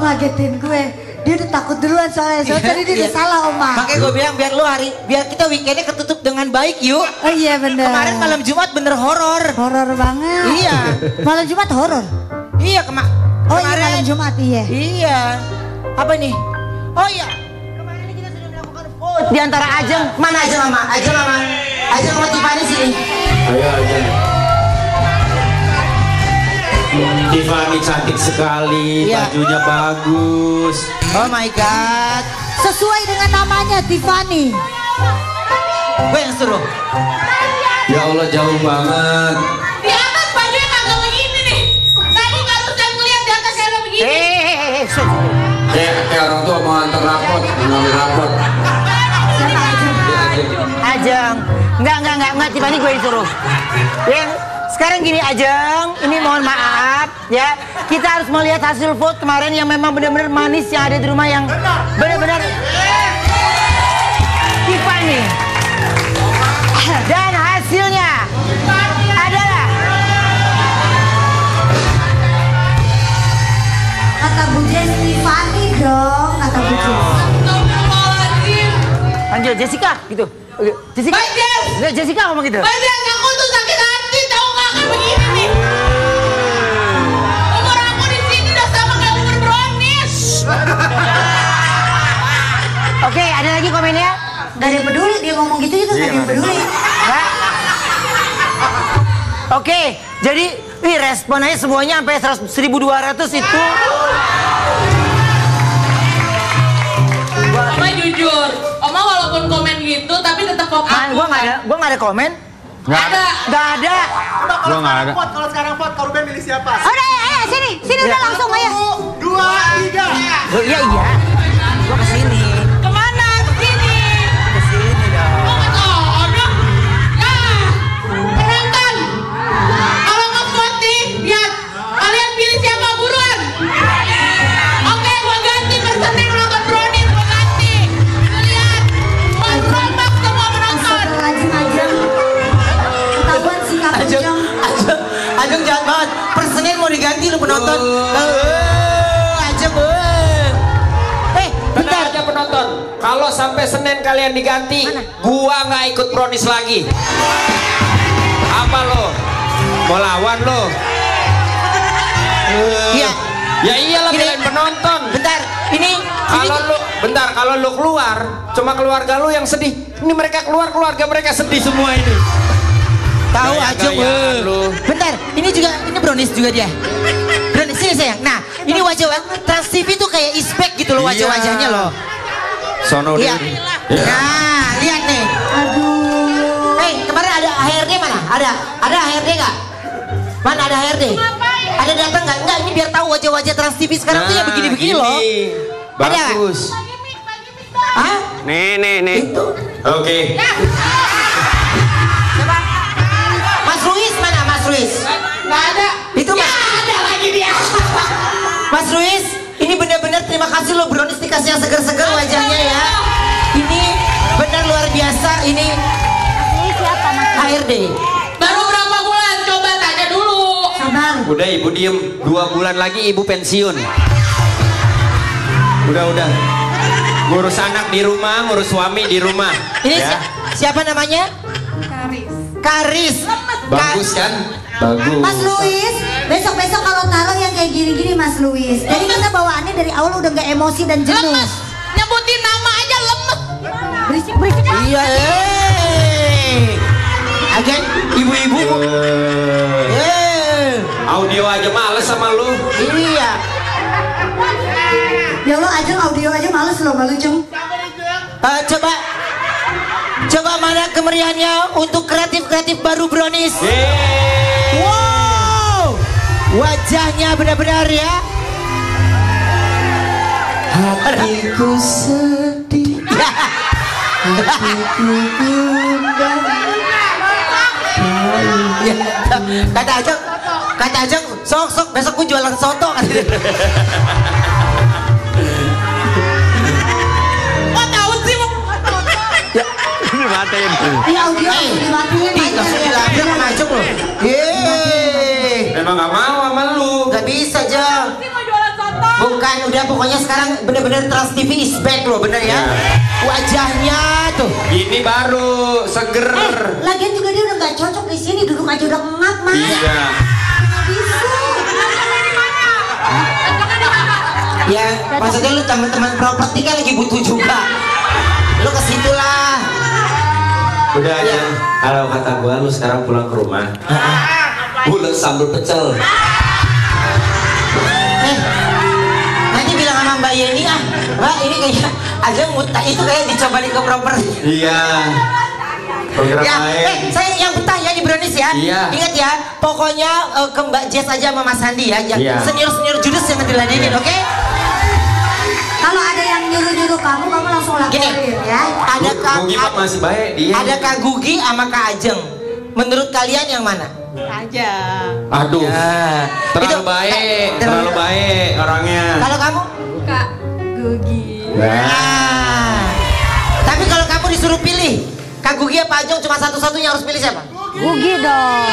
ngagetin gue. Dia udah takut duluan soalnya tadi dia udah salah Oma. Makanya gue bilang biar kita weekendnya ketutup dengan baik yuk. Oh iya bener. Kemarin malam Jumat bener horor. Horor banget. Iya. Malam Jumat horor. Iya Oh iya malam Jumat iya. Iya. Apa nih? Oh iya. Kemarin kita sudah melakukan vote di antara Ajeng. Mana Ajeng Mama? Ajeng Mama. Ajeng sama Tiffany sini. Ayo Ajeng. Tiffany cantik sekali, bajunya bagus. Oh my god. Sesuai dengan namanya Tiffany. Gue yang suruh. Ya Allah jauh banget. Di atas bajunya kagak begini nih. Tadi kalau saya ngeliat di atas saya begini. Kayak orang tua mau antar rapot, ngambil rapot. Ajeng. Enggak Tiffany gue yang suruh. Yang sekarang gini Ajeng, ini mohon maaf ya. Kita harus melihat hasil vote kemarin yang memang benar-benar manis yang ada di rumah yang benar-benar Tiffany. Dan hasilnya adalah Kata Bu Jess Tiffany dong, kata Bu Jess. Panggil Jessica gitu. Jessica. Jessica ngomong gitu. Badan aku tuh sakit hati tahu nggak akan begini nih. Umur aku di sini udah sama kayak umur Brownies. Oke, ada lagi komennya? Gak ada yang peduli dia ngomong gitu juga gak ada yang peduli. Nggak? Oke, jadi responnya semuanya sampai 1.200 itu. Oma jujur, Oma walaupun komen gitu tapi tetap vote aku. Gua nggak ada komen. Nggak ada. Nggak ada. Gua nggak ada. Kalau sekarang vote, Kak Ruben milih siapa? Udah sini udah langsung ayo. 2, 3. Iya. Gua kesini. Kemana? Kesini. Kesini dong. Oh nggak ada. Ya, penonton. Kalau nge-vote nih, lihat. Kalian pilih siapa buruan? Oke, gua ganti personil nonton Brownies, gua ganti. Lihat, kontrol semua penonton. Ajeng. Ketahuan sikap Ajeng. Ajeng jahat banget. Personil mau diganti lu penonton. Ajeng. Bentar aja penonton. Kalau sampai Senin kalian diganti, gua nggak ikut Brownies lagi. Apa lo? Mau lawan lo? Iya. Ya iyalah belain penonton. Bentar, Kalau lu keluar, cuma keluarga lu yang sedih. Ini mereka keluar, keluarga mereka sedih semua ini. tahu Ajeng. Lu. Bentar, ini Brownies juga dia. Brownies sini sayang. Nah, ini wajah Trans TV tuh kayak ispek gitu loh wajah-wajahnya loh. Sono Iya. dia. Nah, lihat nih. Aduh. Kemarin ada HRD mana? Ada HRD nggak? Mana ada HRD? Ada datang nggak? Enggak, ini biar tahu wajah-wajah Trans TV sekarang tuh ya begini-begini loh. Bagus. Hah? Nih. Oke. Coba. Mas Ruiz mana? Mas Ruiz? Nggak ada. Itu Mas. Ada lagi dia. Mas Ruiz, ini benar-benar terima kasih lo Brownies dikasih yang seger-seger wajahnya ya. Ini benar luar biasa ini. Ini siapa Mas? HRD. Baru berapa bulan? Coba tanya dulu. Sabar. Udah ibu diem. 2 bulan lagi ibu pensiun. Udah. Ngurus anak di rumah, ngurus suami di rumah. Ini ya. siapa namanya? Karis. Bagus kan? Bagus. Mas Luis, besok-besok kalau taruh yang kayak gini-gini Mas Luis. Jadi kita bawaannya dari awal udah nggak emosi dan jenuh. Lemes. Nyebutin nama aja lemes. Berisik. Iya. Agen ibu-ibu. Audio aja males sama lu. Iya. Ya Allah, Ajeng audio aja males loh, nggak lucu. Coba mana kemeriahannya untuk kreatif baru Brownies. Wow, wajahnya benar-benar ya. Hatiku sedih. Hatiku gundah. Ya, kata Ajeng, sok besok gue jualan soto. Kok tahu sih? Ini matiin. Ini audio dimatiin. Langsung dilabrak sama Ajeng loh. Memang gak mau sama lu. Gak bisa Jeng. Sih mau jualan soto. Bukan udah pokoknya sekarang bener-bener Trans TV is back loh, bener ya. Wajahnya tuh. Ini baru seger. Lagian juga dia udah gak cocok di sini, duduk aja udah ngap mas. Iya. Bisa. Ya, maksudnya lu teman-teman properti kan lagi butuh juga. Lu ke situ lah. Udah aja. Kalau kata gua lu sekarang pulang ke rumah. Bulet sambal pecel. Nanti bilang sama Mbak Yeni Mbak ini kayak aja muta itu kayak dicoba di ke properti. Iya. Program Ya, lain. saya yang betah ya di Brownies ya. Iya. Ingat ya, pokoknya ke Mbak Jess aja sama Mas Handi ya. Iya. Senior-senior judes yang diladenin, oke? Kalau ada yang nyuruh-nyuruh kamu langsung Gini, laporin ya. ada Kak Gugi mah masih baik dia. ada Kak Gugi sama Kak Ajeng. Menurut kalian yang mana? Aja. Aduh. Ya. Terlalu baik, terlalu baik orangnya. Kalau kamu? Kak Gugi. Nah. Tapi kalau kamu disuruh pilih, Kak Gugi apa Ajeng cuma satu-satunya harus pilih siapa? Gugi dong.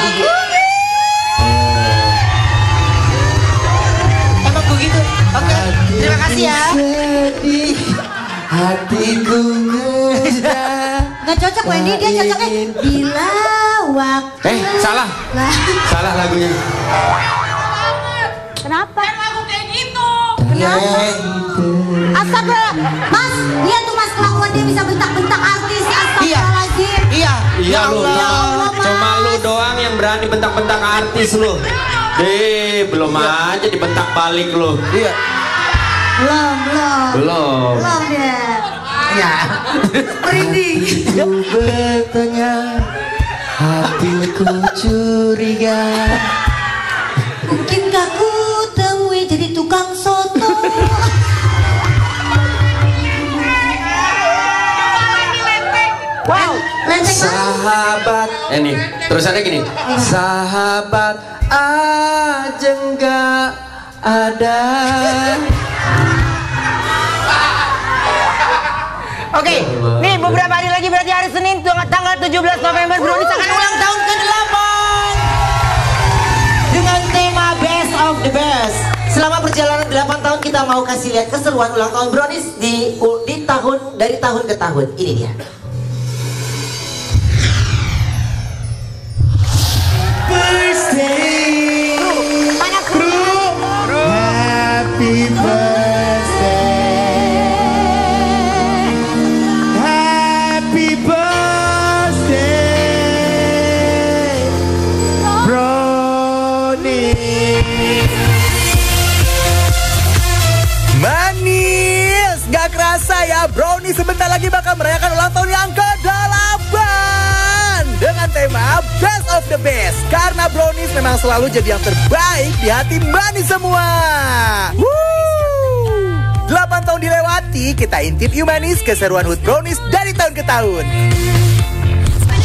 Emang Gugi tuh. Oke, terima kasih ya. Hatiku Gak cocok Wendy, dia cocoknya bila waktu. salah. Salah lagunya. Kenapa? Lagu kayak gitu. Kenapa? Astagfirullah. Mas, dia tuh mas kelakuan dia bisa bentak-bentak artis. Astagfirullahaladzim. Iya. Iya Ya lu, Allah. cuma lu doang yang berani bentak-bentak artis lu. Belum aja dibentak balik lu. Iya. Belum. Belum deh. Ya. Merinding. Bertanya hatiku curiga. Mungkinkah ku temui jadi tukang soto? Wow. Lenteng mana? Sahabat, nih terusannya gini. Sahabat Ajeng gak ada. Oke, nih beberapa hari lagi berarti hari Senin tanggal 17 November Brownies akan ulang tahun ke-8 dengan tema Best of the Best. Selama perjalanan 8 tahun kita mau kasih lihat keseruan ulang tahun Brownies di tahun dari tahun ke tahun. Ini dia. Birthday, mana kru? Happy birthday, happy birthday, Brownies. Manis, gak kerasa ya, Brownies sebentar lagi bakal merayakan ulang tahun yang ke-8 dengan tema Best of the Best. Karena Brownies memang selalu jadi yang terbaik di hati manis semua. 8 tahun dilewati, kita intip yuk manis keseruan HUT Brownies dari tahun ke tahun.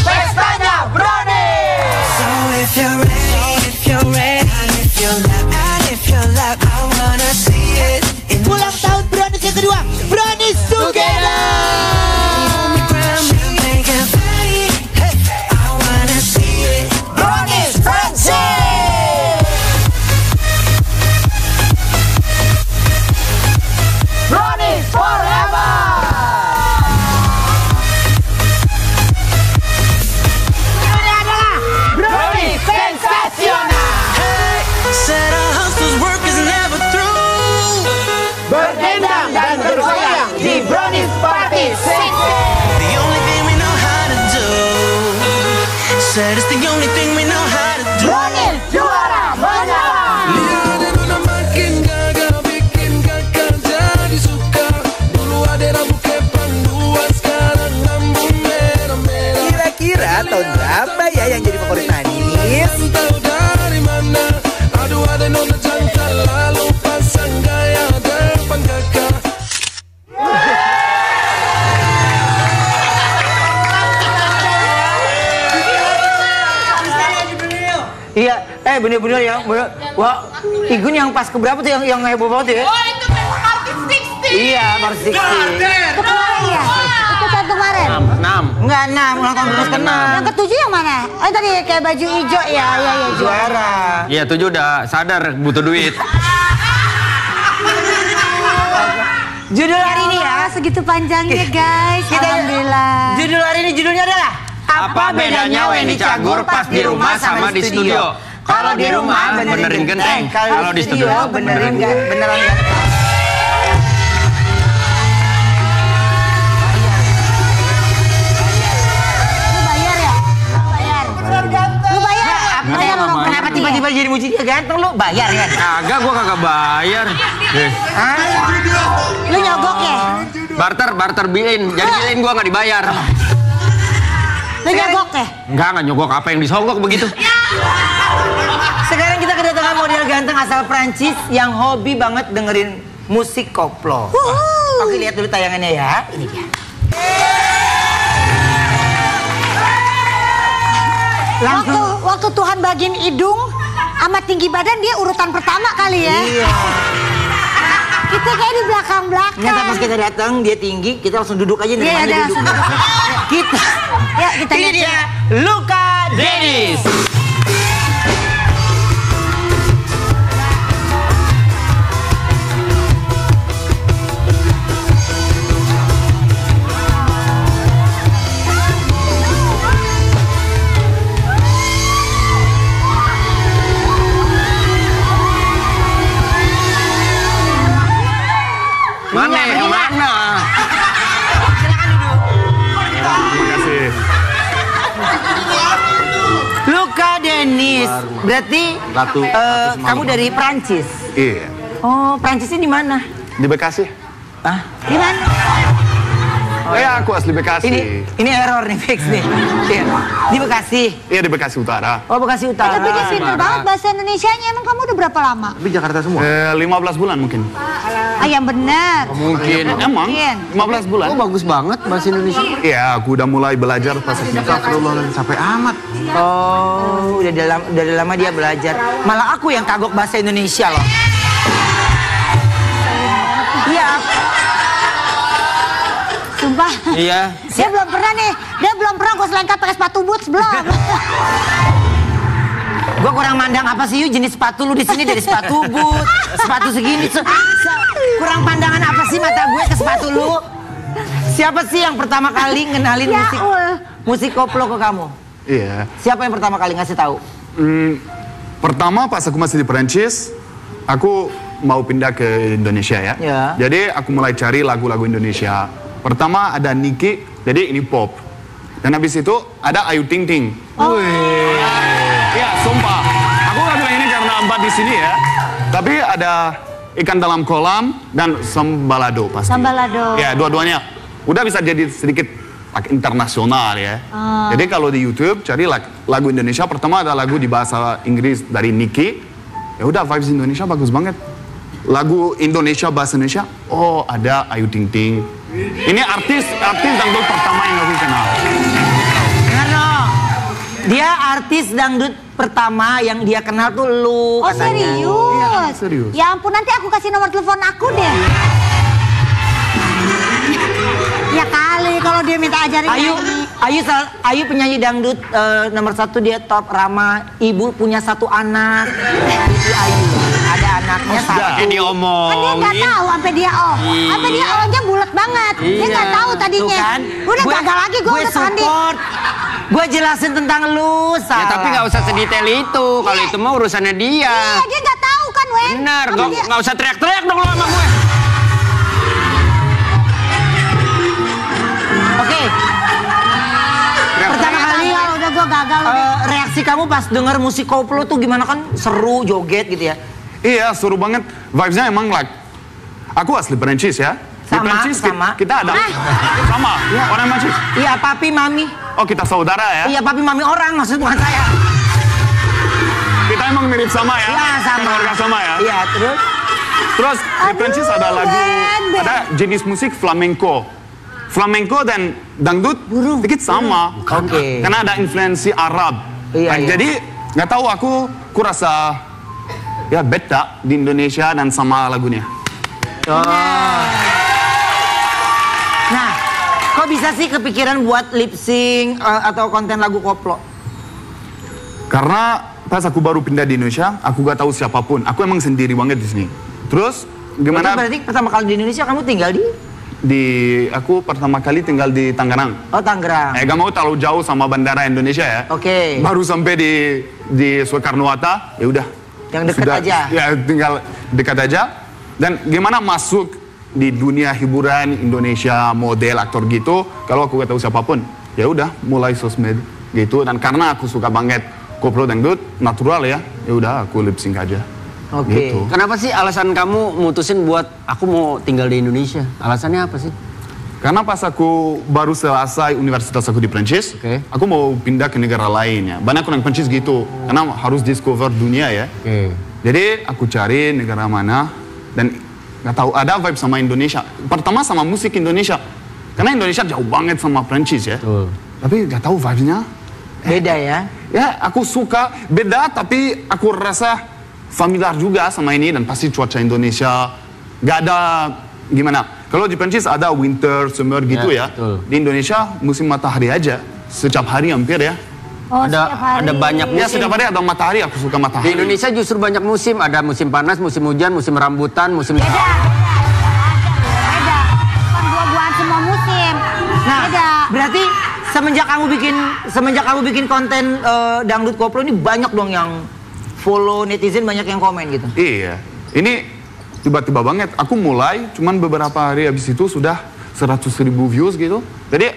Pestanya Brownies. So if you're ready, and if you love, I wanna see it. Ulang tahun Brownies yang kedua, Brownies Together. Champagne confetti, hey, I wanna see it. Brownies Friendship. Brownies Forever. Ini adalah Brownies Sensasional. Hey, said our hustle's work is never through. Berdendang dan bergoyang di Brownies Party 60. The only thing we know how to do. Said it's the only thing we know how to do. Brownies juara menyala. Lihat udah makin gagal, bikin kakak jadi suka. Dulu ada rambut kepang dua, sekarang rambut merah-merah. Kira-kira tahun berapa ya yang jadi favorit manis? Tahu dari mana? Aduh ada nona jantan, lalu pasang gaya depan kakak. Iya, bener-bener ya. Wah, Igun yang pas keberapa tuh yang heboh banget ya? Oh itu kan artis 60. Iya, Mars 60. Itu kemarin ya? Itu tahun kemarin? 6. Enggak 6, ulang tahun Brownies ke-6. Yang ketujuh yang mana? Oh tadi kayak baju hijau ya, ya juara. Juara. Iya 7 udah sadar butuh duit. Judul hari ini ya. Segitu panjangnya guys. Alhamdulillah. Judul hari ini judulnya adalah Apa bedanya Weni Cagur pas di rumah sama di studio? Kalau di rumah benerin genteng, kalau di studio beneran ganteng. Lu bayar ya? Kenapa tiba-tiba jadi muji dia ganteng lu? Bayar ya? Kagak, gua kagak bayar. Lu nyogok ya? Barter bilin. Jadi bilin gua nggak dibayar. Lu nyogok ya? Enggak nyogok, apa yang disogok begitu. Sekarang kita kedatangan model ganteng asal Prancis yang hobi banget dengerin musik koplo. Oke, lihat dulu tayangannya ya. Ini dia. Waktu Tuhan bagiin hidung sama tinggi badan dia urutan pertama kali ya. Iya. Kita kayak di belakang-belakang. Ternyata pas kita datang dia tinggi, kita langsung duduk aja Iya, nerimanya langsung duduk. duduk. Ya, kita Ini lihat dia ya. Luca Dennis. Mana? Luca Dennis. Berarti Ratu kamu dari Prancis. Iya, Oh, Prancisnya di mana? di Bekasi. Ah, Di mana? Aku asli Bekasi. ini error nih fix nih. Iya. Di Bekasi. Iya, di Bekasi Utara. Oh, Bekasi Utara. Tapi dia pinter banget bahasa Indonesianya. Emang kamu udah berapa lama? Tapi Jakarta semua? 15 bulan mungkin. Yang bener. Mungkin. Emang? Mungkin. 15 bulan. Oh, bagus banget bahasa Indonesia. Iya, aku udah mulai belajar pas Astagfirullah sampai amat. Oh, udah lama dia belajar. Malah aku yang kagok bahasa Indonesia loh. Iya. Sumpah. Iya. Dia belum pernah nih. Dia belum pernah gue selengkap pakai sepatu boots belum. Gua kurang mandang apa sih jenis sepatu lu di sini dari sepatu boot, sepatu segini. Kurang pandangan apa sih mata gue ke sepatu lu? Siapa sih yang pertama kali ngenalin musik koplo ke kamu? Iya. Siapa yang pertama kali ngasih tahu? Pertama pas aku masih di Perancis, aku mau pindah ke Indonesia ya. Ya. Jadi aku mulai cari lagu-lagu Indonesia. Pertama ada Niki, jadi ini pop. Dan habis itu ada Ayu Ting Ting. Ya, sumpah. Aku nggak bilang ini karena Mbak di sini ya. Tapi ada Ikan Dalam Kolam dan Sambalado pasti. Sambalado. Ya, dua-duanya. Udah bisa jadi sedikit internasional ya. Jadi kalau di YouTube cari lagu Indonesia, pertama ada lagu di bahasa Inggris dari Niki. Ya udah, vibes Indonesia bagus banget. Lagu Indonesia bahasa Indonesia, oh ada Ayu Ting Ting. Ini artis dangdut pertama yang aku kenal. Dengar dong. Dia artis dangdut pertama yang dia kenal tuh lu. Oh, katanya. serius? Iya, serius. Ya ampun, nanti aku kasih nomor telepon aku deh. Ya kali kalau dia minta ajarin Ayu penyanyi dangdut nomor 1, dia top Rama. Ibu punya 1 anak. Itu Ayu. Ada anaknya 1. Pakai diomongin. Kan dia nggak tahu sampai dia sampai dia O-nya bulat banget. Dia nggak tahu tadinya. Tuh kan? Udah gagal lagi gue udah tanding. support. Gue jelasin tentang lu, Ya salah. tapi nggak usah sedetail itu. Kalau itu mah urusannya dia. Iya, dia nggak tahu kan, Wen. Benar, Apa dia- nggak usah teriak-teriak dong lo sama gue. Oke. Pertama kali udah gue gagal. reaksi kamu pas denger musik koplo tuh gimana, kan seru, joget gitu ya? Iya, seru banget. Vibes-nya emang aku asli Perancis ya. Di Sama, Perancis sama. kita ada. Sama, orang Perancis. Iya, papi, mami. Oh, kita saudara ya. Iya, papi, mami orang, maksud bukan saya. Kita emang mirip sama ya. Iya, sama. Keluarga sama ya. Iya, terus? Terus di Perancis ada lagu, Ben. ada jenis musik flamenco. Flamenco dan dangdut sedikit sama. Oke. Karena ada influensi Arab. Iya, Nah, iya. jadi nggak tahu aku rasa ya beda di Indonesia dan sama lagunya. Nah, kok bisa sih kepikiran buat lip sync atau konten lagu koplo? Karena pas aku baru pindah di Indonesia, aku gak tahu siapapun. Aku emang sendiri banget di sini. Terus gimana? Berarti pertama kali di Indonesia kamu tinggal Aku pertama kali tinggal di Tangerang. Oh, Tangerang. Gak mau terlalu jauh sama bandara Indonesia ya. Oke. Baru sampai di Soekarno-Hatta, ya udah. Yang dekat aja. Ya tinggal dekat aja. Dan gimana masuk di dunia hiburan Indonesia, model, aktor gitu, kalau aku gak tahu siapapun, ya udah mulai sosmed gitu. Dan karena aku suka banget koplo dangdut, natural ya udah aku lip sync aja. Oke. Gitu. Kenapa sih alasan kamu mutusin buat aku mau tinggal di Indonesia? Alasannya apa sih? Karena pas aku baru selesai universitas aku di Prancis, aku mau pindah ke negara lain ya. Banyak orang Prancis gitu, karena harus discover dunia ya. Jadi aku cari negara mana dan nggak tahu ada vibe sama Indonesia. Pertama sama musik Indonesia, karena Indonesia jauh banget sama Prancis ya. Tapi nggak tahu vibe-nya. Beda ya? Ya aku suka beda, tapi aku rasa familiar juga sama ini dan pasti cuaca Indonesia nggak ada gimana. Kalau di Prancis ada winter, summer gitu ya. Di Indonesia musim matahari aja setiap hari hampir ya. Oh, ada banyak musim. Ya setiap hari ada matahari, aku suka matahari. Di Indonesia justru banyak musim, ada musim panas, musim hujan, musim rambutan, musim Beda. Kan buah-buahan semua musim. Nah, Beda. berarti semenjak kamu bikin konten dangdut koplo ini banyak dong yang follow, netizen banyak yang komen gitu. Iya, ini tiba-tiba banget. Aku mulai, cuman beberapa hari habis itu sudah 100.000 views gitu. Jadi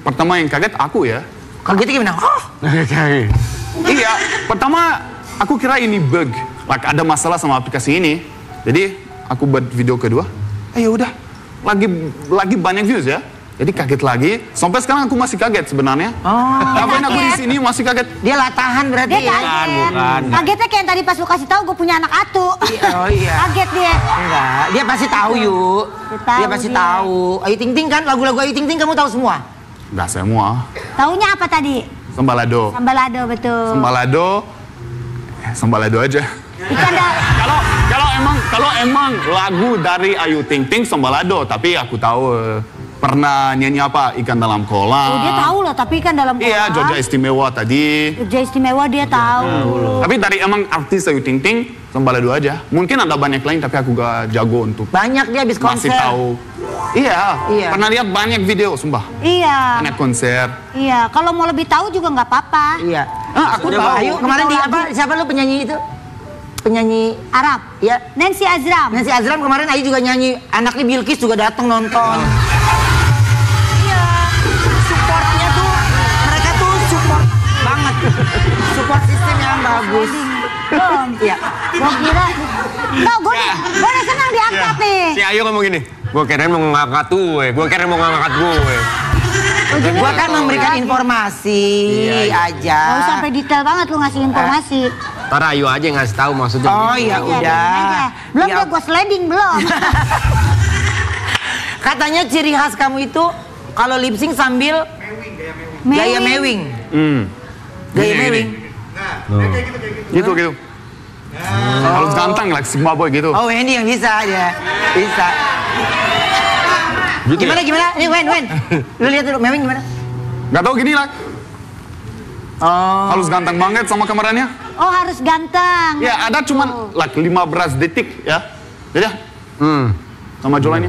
pertama yang kaget aku ya. Kagetnya gimana? Oh. Iya, pertama aku kira ini bug, like ada masalah sama aplikasi ini. Jadi aku buat video kedua, ya udah, lagi banyak views ya. Jadi kaget lagi, sampai sekarang aku masih kaget sebenarnya. Ngapain aku di sini masih kaget? Dia latahan berarti Dia ya? kaget. Kagetnya kayak yang tadi pas lu kasih tahu gue punya anak atu. Oh iya. Kaget dia. Enggak, dia pasti tahu yuk. Dia pasti tahu. Ayu Ting Ting kan, lagu-lagu Ayu Ting Ting kamu tahu semua? Enggak semua. Taunya apa tadi? Sambalado. Sambalado, betul. Sambalado aja. Ikan Kalau emang lagu dari Ayu Ting Ting Sambalado, tapi aku tahu pernah nyanyi apa Ikan Dalam Kolam. Oh, dia tahu loh, tapi kan dalam kolam. Iya, Jogja Istimewa tadi. Jogja Istimewa dia tahu. Tapi dari emang artis Ayu Ting Ting Sambalado aja. Mungkin ada banyak lain tapi aku gak jago untuk Banyak dia habis konser. masih tahu. Iya, pernah lihat banyak video, sumpah. Iya. Banyak konser. Iya, kalau mau lebih tahu juga nggak apa-apa. Iya. Aku tahu. Ayu kemarin di apa? Siapa lu penyanyi itu? Penyanyi Arab. ya. Nancy Azram. Nancy Azram kemarin Ayu juga nyanyi. Anaknya Bilkis juga datang nonton. Iya. Supportnya tuh mereka tuh support banget. Support sistem yang bagus. Iya. Gue kira, gue udah senang diangkat nih. Si Ayu ngomong gini, gue kirain mau ngangkat gue. Gua kan memberikan informasi aja. Gak usah sampai detail banget lu ngasih informasi. Ntar Ayu aja yang ngasih tahu maksudnya. Oh iya udah. Belum Ya. udah gue sliding belum. Katanya ciri khas kamu itu kalau lip sync sambil gaya mewing. Gaya Gini, mewing. Gitu. Harus ganteng like Sigma Boy gitu. Oh Wendy yang bisa dia. Bisa. Gitu Gimana? Nih Wen. Lu lihat dulu mewing gimana? Gak tau gini like. Oh. Harus ganteng banget sama kamerannya. Oh harus ganteng. Ya ada cuman like 15 detik ya. Jadi sama Jolanya.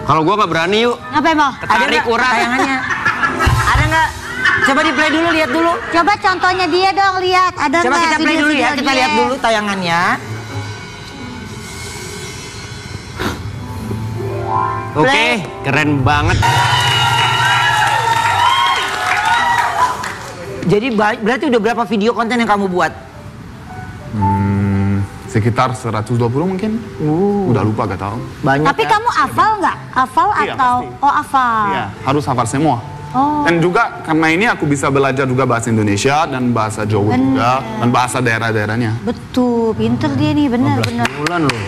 Kalau gue nggak berani yuk. Ngapain mau? Ada nggak tayangannya? Ada nggak? Coba di play dulu, lihat dulu. Coba contohnya dia dong, lihat. Ada Coba nggak kita play dulu ya, video-video kita dia? lihat dulu tayangannya. Oke, keren banget. Jadi berarti udah berapa video konten yang kamu buat? Sekitar 120 mungkin. Udah lupa gak tahu. Banyak. Tapi kan? kamu hafal nggak? Hafal Iya, atau? pasti. Oh hafal. Iya, harus hafal semua. Oh. Dan juga karena ini aku bisa belajar juga bahasa Indonesia dan bahasa Jawa juga dan bahasa daerah-daerahnya. Betul, pinter dia nih, bener. Bulan loh.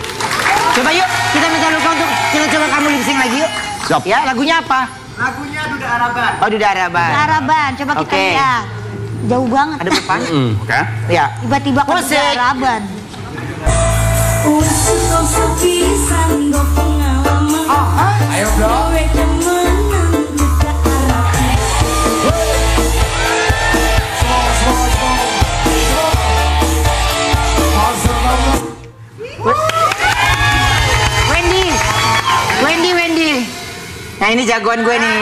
Coba yuk, kita minta Luka untuk coba kamu lip sync lagi yuk. Siap. Ya, lagunya apa? Lagunya Duda Araban. Oh, Duda Araban. Araban, coba kita Oke. lihat. Jauh banget. Ada depan? Oke. Ya. Tiba-tiba ke Musik. Araban. Ayo bro. ini jagoan gue nih.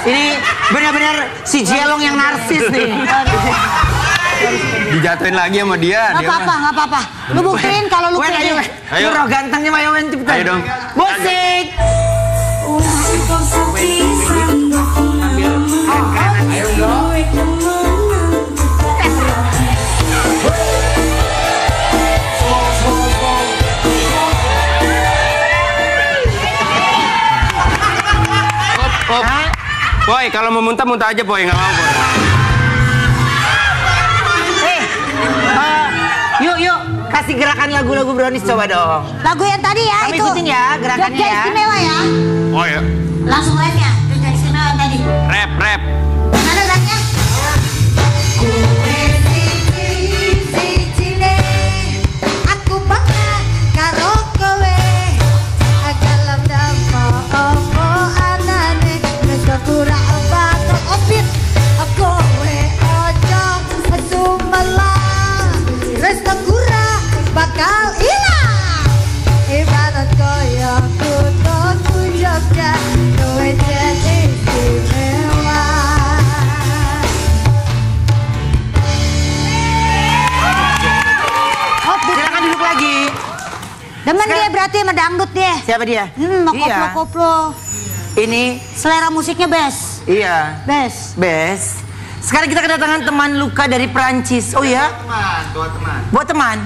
Ini benar-benar si Jelong yang narsis nih. Dijatuhin lagi sama dia. Nggak apa-apa. Lu buktiin kalau lu Ayo. Lu roh gantengnya Mayo Wen cepetan. Ayo dong. Musik. Ayo dong. Boy, kalau mau muntah aja Boy, nggak mau Boy. Yuk, kasih gerakan lagu-lagu Brownies coba dong. Lagu yang tadi ya, Kami itu. ikutin ya gerakannya Jogja ya. Istimewa ya. Oh ya. Langsung live-nya. Jogja Istimewa yang tadi. Rap. Mana live-nya? Aku bangga karo kowe. Agalam dampo opo anane. Wis ora bakal opit. Kowe ojo sumelang. Wis ora bakal ilang. Ibarat koyo kutu Jogja. Kowe jadi istimewa. Silakan duduk lagi. Demen dia berarti sama dangdut dia. Siapa dia? Mau Iya. koplo-koplo. Ini Selera musiknya best. iya. Best. Best. Sekarang kita kedatangan teman Luka dari Prancis. Oh ya? Buat teman.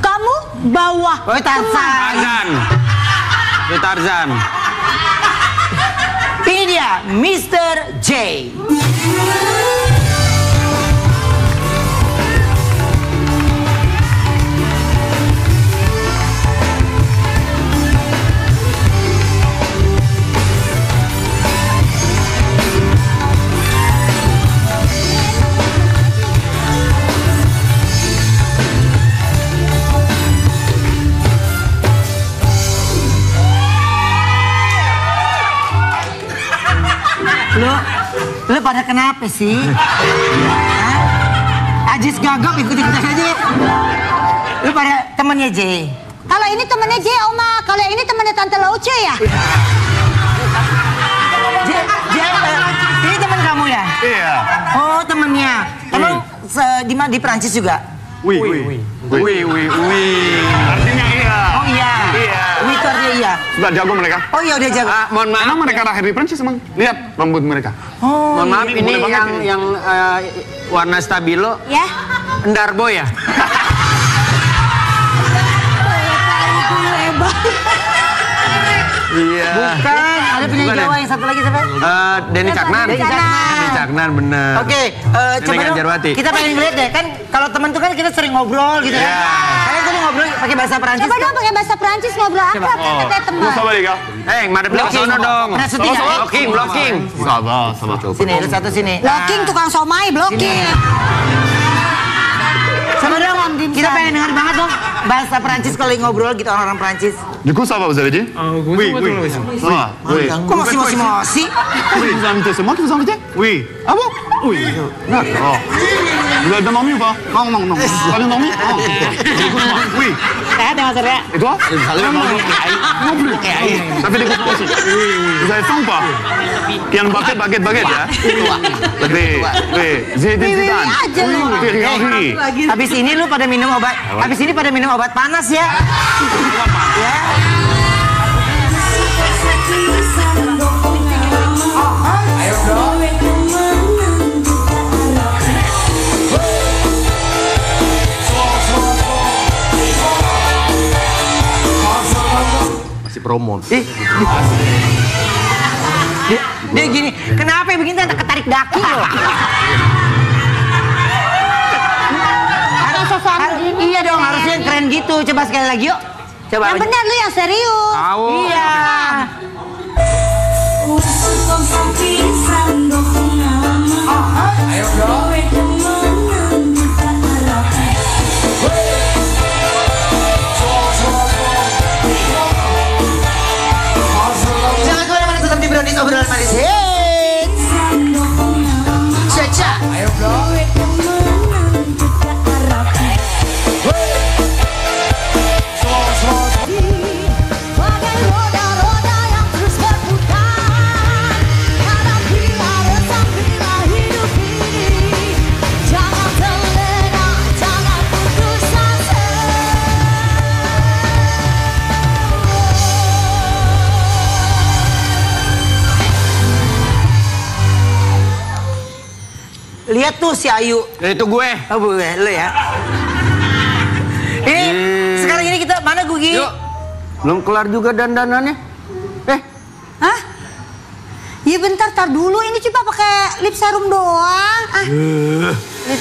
Kamu bawah. Oh Tarzan. Itu Tarzan. Ini dia Mr. J. Lu pada kenapa sih? Hah? Ajis gagap ikut-ikutan aja. Lu pada temennya J. Kalau ini temennya J, Oma. Kalau ini temennya Tante Lauce ya? Ini teman kamu ya? Iya. Oh temennya. Emang di Prancis juga? Wih. Artinya iya. Oh iya. Iya. Wih itu artinya iya. Sudah jago mereka. Oh iya udah jago. Mohon maaf. Emang mereka lahir di Prancis emang? Lihat rambut mereka. Oh Mohon maaf, ini boleh banget ini. yang warna stabilo. Ya. Ndarbo ya? Iya. bukan. Ada penyanyi Bukan ya? Jawa yang satu lagi siapa? Denny Caknan. Denny Caknan. Denny Caknan bener. Oke, coba Nenek dong, Jarwati. kita pengen ngeliat deh, kan kalau temen tuh kan kita sering ngobrol gitu kan. Iya. Kalian tadi ngobrol pakai bahasa Perancis. Coba dong pakai bahasa Perancis ngobrol akrab kan katanya teman. Sabar ya, Madep ke sono dong. Pernah syuting nggak? Blocking. Sabar. Sini, lu satu sini. Blocking tukang somai, blocking. Sama dong, kita pengen denger banget dong bahasa Perancis kalau ngobrol gitu orang-orang Perancis. Du coup, ça va, vous avez dit? Oui. Ça va? Oui. Kok masih? Oui, vous invitez, c'est moi qui vous invitez? Oui. Ah bon? Oui. D'accord. Vous avez bien dormi ou pas? Non. Pas bien dormi? Non. Écoute-moi. Oui. Et toi? Non plus. Ça fait des coups aussi. Vous avez faim ou pas? Yang baguette ya? Oui. Zidane. aja lu. Thierry. Habis ini lu pada minum obat panas ya. Ya. Ayo dong. Masih promo. Dia gini, kenapa begini tak ketarik daki loh? Iya dong, harusnya yang keren gitu. Coba sekali lagi yuk. Coba. Yang benar lu yang serius. Tahu. Iya. Ayo dong. Jangan kemana-mana, tetap di Brownies obrolan manis hits. Caca. Ayo dong. Bagai lihat tuh si Ayu. Itu gue. Oh gue, lu ya. Ini sekarang ini kita mana Gugi? Yuk. Belum kelar juga dandanannya. Hah? Ya bentar, tar dulu. Ini coba pakai lip serum doang.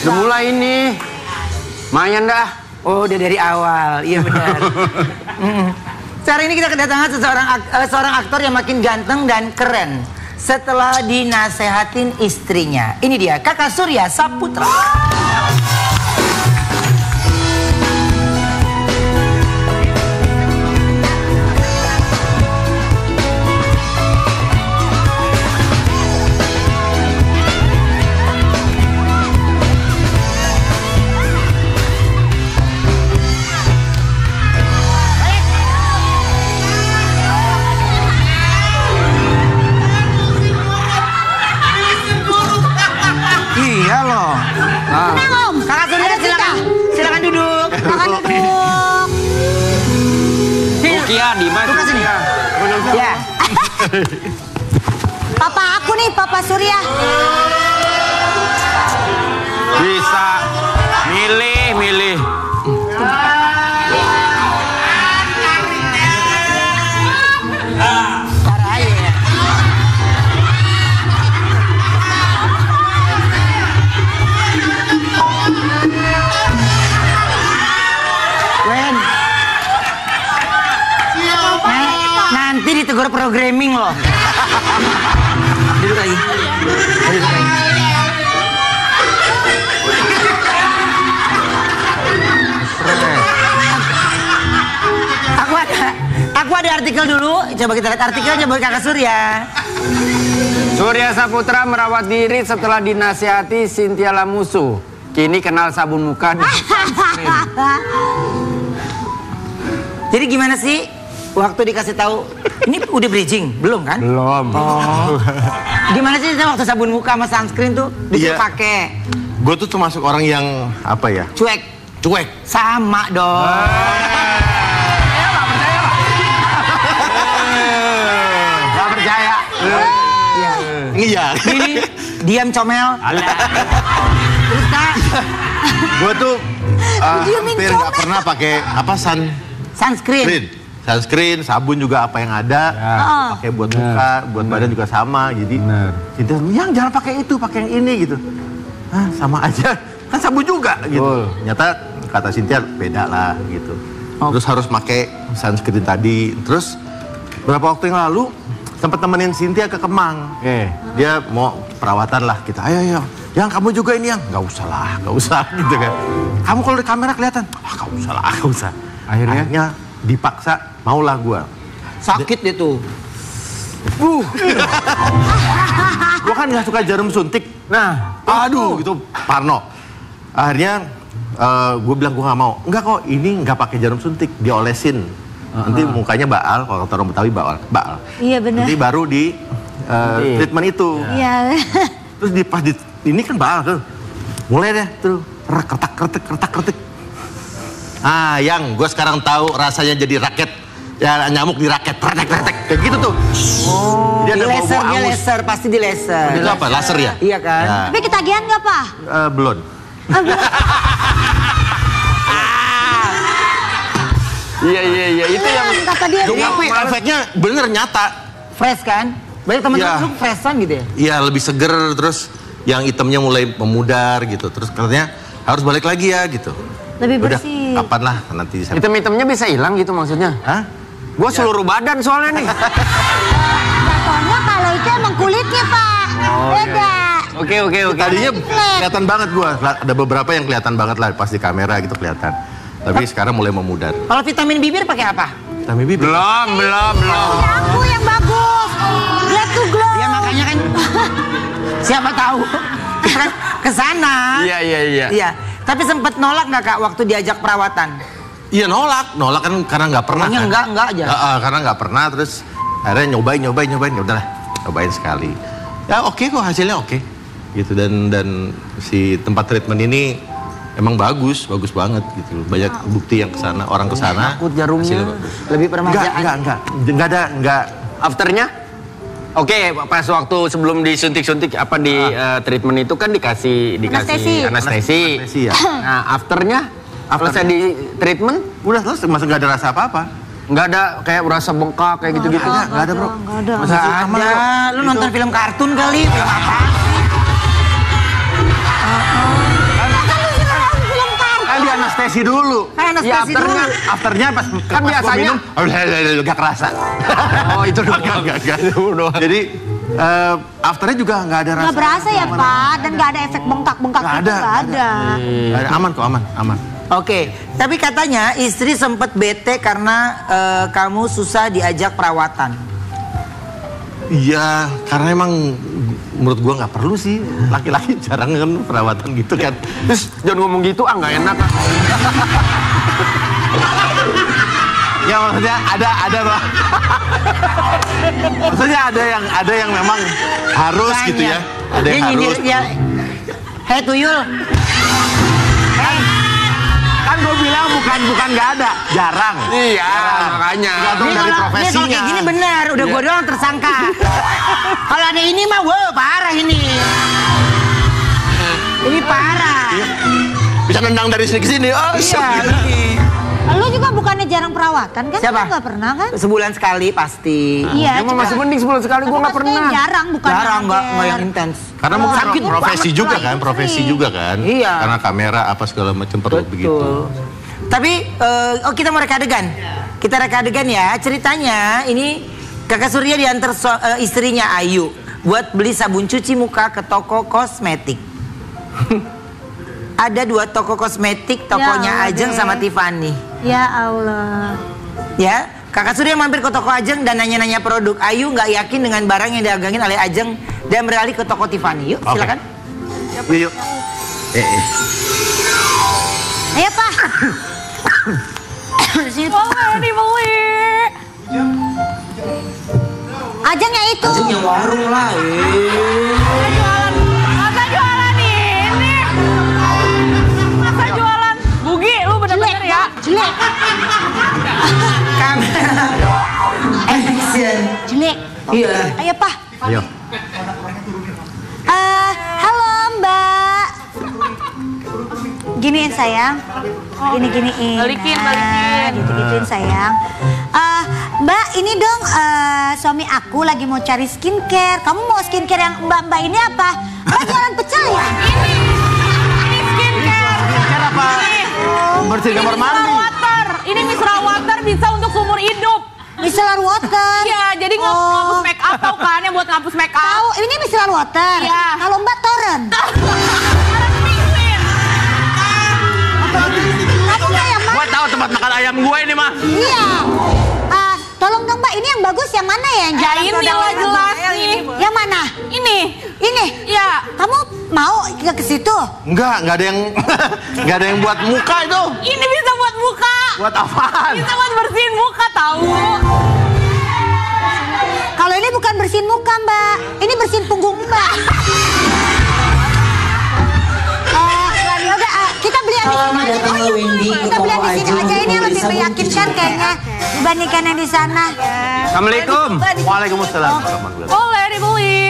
Udah mulai ini. Mayan dah. Oh, udah dari awal. Iya benar. Sekarang ini kita kedatangan seorang aktor yang makin ganteng dan keren setelah dinasehatin istrinya. Ini dia Kakak Surya Saputra. Iya loh. Tenang Om. Kakak Surya silakan duduk. Silakan duduk. Rukia, Dimas, Rukia. Ya. Papa aku nih, Papa Surya. Bisa milih. Ntar aja ya. Wen. Nanti ditegur programming loh. Duduk lagi. Duduk lagi. Aku ada artikel dulu. Coba kita lihat artikelnya buat Kakak Surya. Surya Saputra merawat diri setelah dinasihati Cynthia Lamusu. Kini kenal sabun muka dan sunscreen. Jadi gimana sih waktu dikasih tahu? Ini udah bridging, belum kan? Belum. Oh. Gimana sih waktu sabun muka sama sunscreen tuh disuruh Iya. pakai? Gue tuh termasuk orang yang apa ya? Cuek. Cuek. Sama dong. Gak percaya. Iya. Iya. Ini diam comel. Terus Kak, Gue tuh Diemin hampir nggak pernah pakai apa sunscreen. Sunscreen, sabun juga apa yang ada, pakai buat muka, buat badan juga sama. Jadi Cynthia, yang jangan pakai itu, pakai yang ini gitu. Hah, sama aja, kan sabun juga gitu. Ternyata kata Cynthia beda lah gitu. Terus harus pakai sunscreen tadi. Terus beberapa waktu yang lalu sempat temenin Cynthia ke Kemang. Dia mau perawatan lah kita. Ayo. Yang kamu juga ini yang nggak usah gitu kan. Kamu kalau di kamera kelihatan, nggak usah. Akhirnya dipaksa maulah gua. Sakit itu. Gua kan nggak suka jarum suntik. Nah, aduh itu Parno. Akhirnya gue bilang gue nggak mau. Enggak kok, ini nggak pakai jarum suntik, diolesin. Nanti mukanya baal, kalau kata orang Betawi baal. Iya benar. Nanti baru di treatment itu. Iya. Terus pas ini kan baal tuh. Mulai deh tuh kertak-kertik. Ah, yang gue sekarang tahu rasanya jadi raket. Ya nyamuk di raket, kretek. Kayak gitu tuh. Oh, Dia di ada laser, bau-bau dia angus. laser, pasti di laser. Itu apa? Laser ya? Iya kan? Ya. Tapi ketagihan nggak Pak? Belum. Iya, itu yang Kata dia. Tapi efeknya bener nyata. Fresh kan? Banyak teman-teman Iya. lu freshan gitu ya? Iya, lebih seger, terus yang hitamnya mulai memudar gitu. Terus katanya harus balik lagi ya gitu. Lebih Udah, bersih. kapan lah nanti saya. hitam-hitamnya bisa hilang gitu maksudnya? Hah? Gua seluruh badan soalnya nih. Contohnya kalau itu emang kulitnya Pak. Beda. Oke. Tadinya kelihatan banget gua. Ada beberapa yang kelihatan banget lah pas di kamera gitu kelihatan. Tapi sekarang mulai memudar. Kalau vitamin bibir pakai apa? Vitamin B Belum. Aku yang bagus. Glad to glow. Ya makanya kan siapa tahu kan kesana. Iya. Iya. Tapi sempat nolak nggak Kak waktu diajak perawatan? Iya nolak kan karena nggak pernah. Pokoknya kan. enggak aja. Karena nggak pernah, terus akhirnya nyobain. Ya udahlah, nyobain sekali. Ya oke kok, hasilnya oke. Gitu dan si tempat treatment ini emang bagus banget gitu. Banyak bukti yang kesana, orang kesana. Takut jarumnya hasilnya bagus. lebih permajaan. Enggak ada Afternya? Oke, pas waktu sebelum disuntik-suntik apa di treatment itu kan dikasih anestesi. Ya. Nah, afternya selesai di treatment Udah selesai, masa nggak ada rasa apa-apa? nggak ada kayak rasa bengkak kayak gitu-gitu. Nggak ada bro. Nggak ada. Masa ada? Lu nonton film kartun kali? Film apa? Kan di anestesi dulu. Anestesi dulu. Afternya pas Kan biasanya- minum, gak kerasa. Oh, itu doang. Gak. Jadi afternya juga nggak ada rasa. Nggak berasa ya Pak, dan nggak ada efek bengkak-bengkak Nggak itu ada, nggak ada. Nggak ada. Aman kok, aman. Oke, tapi katanya istri sempat bete karena kamu susah diajak perawatan. Iya, karena emang menurut gua nggak perlu sih. Laki-laki jarang kan perawatan gitu kan. Terus jangan ngomong gitu, nggak enak. Ya maksudnya ada Bang. Maksudnya ada yang memang harus gitu ya. Ada yang Dia nyindir, harus. ya. Hei tuyul. Kan gue bilang bukan nggak ada, jarang. Iya, makanya. Tergantung dari Ini kalau profesinya. kayak gini benar, udah gua doang tersangka. Kalau ada ini mah, wah parah ini. Ini parah. Bisa nendang dari sini ke sini. Oh Iya. Lu juga bukannya jarang perawatan kan? Siapa? Lu nggak pernah kan? Sebulan sekali pasti. Iya. Emang masih mending sebulan sekali, gue nggak pernah. Jarang, bukan Jarang, nggak yang intens. Karena mungkin Sakit profesi banget juga lah, kan, ini profesi sering. juga kan. Iya. Karena kamera apa segala macam perlu begitu. Tapi, kita mau reka adegan. Kita reka adegan ya. Ceritanya ini Kakak Surya diantar istrinya Ayu buat beli sabun cuci muka ke toko kosmetik. Ada 2 toko kosmetik, tokonya Ya Allah, Ajeng deh. sama Tiffany. Ya Allah. Ya, Kakak Surya mampir ke toko Ajeng dan nanya-nanya produk. Ayu nggak yakin dengan barang yang didagangin oleh Ajeng dan beralih ke toko Tiffany. Yuk, Oke. silakan. Yuk. Ayo Pak. Sini Pak. dibeli. Ajeng yang itu. Ajeng yang warung lah. Masa jualan ini? Masa jualan bugi lu bener-bener ya? Jelek. Kamera. Action. Jelek. Iya. Ayo Pak. Ayo. Halo Mbak. Giniin sayang. Gini-giniin. Balikin. Gitu-gituin sayang. Mbak ini dong suami aku lagi mau cari skincare. Kamu mau skincare yang mbak-mbak ini apa? Mbak jualan pecel ya? Ini skincare. Skincare apa? Bersih kamar mandi. Water. Ini micellar water bisa untuk seumur hidup. Micellar water. Iya, jadi ngapus make up tau kan yang buat ngapus make up. Tahu, ini micellar water. Iya. Kalau Mbak Toren. Kamu nggak yang mana? Gua tahu tempat makan ayam gue ini mah. Iya. Tolong dong Mbak, ini yang bagus yang mana ya? Yang Ya jarang ini produk lah yang jelas bagus? nih. Yang mana? Ini. Ini. Iya. Kamu mau ke situ? Nggak ada yang nggak ada yang buat muka itu. Ini bisa buat muka. Buat apaan? Bisa buat bersihin muka tahu. Kalau ini bukan bersihin muka Mbak, ini bersihin punggung Mbak. Yaudah, kita beli yang di sini aja. datang ke Wendy, ke Kita beli yang toko di sini Ajeng aja, ini yang untuk lebih beli sabun meyakinkan kayaknya dibandingkan yang di sana. Assalamualaikum. Waalaikumsalam warahmatullahi. Boleh dibeli.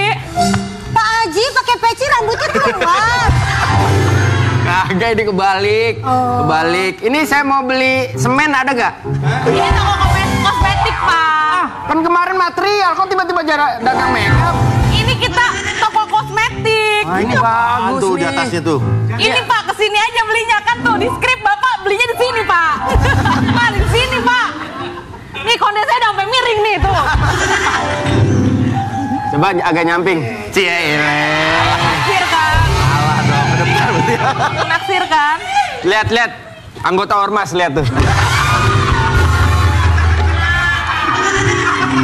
Pak Haji pakai peci rambutnya keluar. Kagak, ini kebalik. Kebalik. Ini saya mau beli semen, ada gak? Ini toko kosmetik, Pak. Kan kemarin material, kok tiba-tiba dagang makeup? Ini kita toko kosmetik. Wah, ini bagus Tuh di nih. atasnya tuh. Ini Pak kesini aja belinya kan tuh di skrip Bapak belinya di sini Pak. Pak di sini Pak. Nih kondisi saya udah sampai miring nih tuh. Coba agak nyamping. Naksir kan? Naksir kan? Lihat. Anggota ormas, lihat tuh.